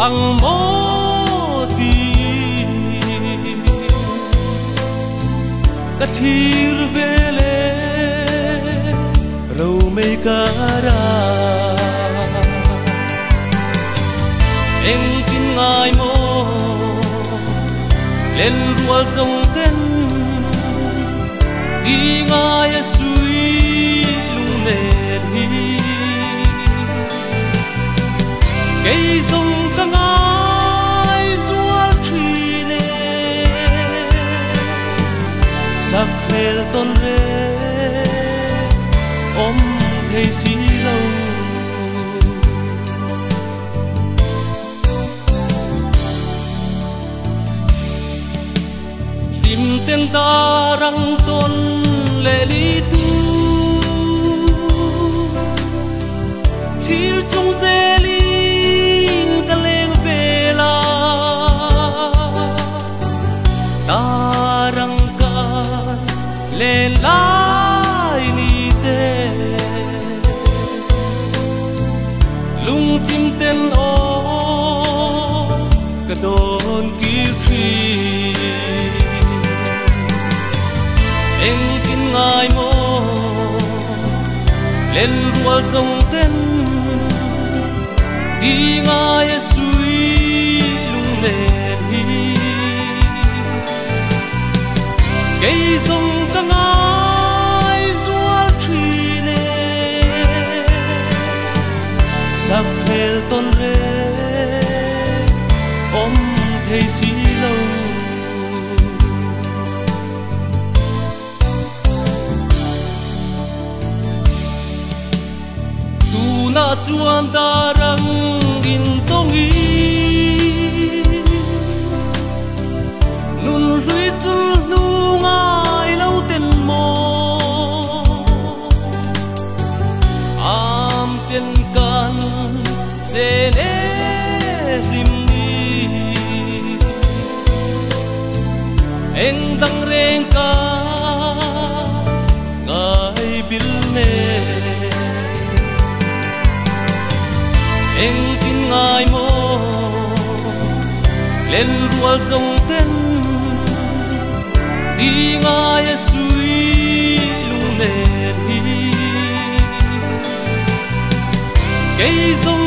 bằng mô ti cắt thir về lệ râu mây cả ra em tin ngài mô lên rùa sông tên đi ngài suy lung lên hi cây sông cả ngài rùa truy nè sắc phèl tôn rê ôm thầy xí lâu tìm tên ta răng tôn lệ lý tu thir chung dê linh ta lên về la ta răng can lên lại ni tê lung chim tên ô cả tôn kiêu truy em tin ngài mô lên rùa sông tên đi ngài suy lung lên hi cây sông cả ngài rùa truy nè sắc phèl tôn rê ôm thầy xí lâu na chuan ta răng in tông y nun rui chul nu ngai lâu tên mô am tên can chê nê rim ni anh tăng reng ca ngai bil nê em tin ngài mô lên rùa sông tên đi ngài suy lung lên hi cây sông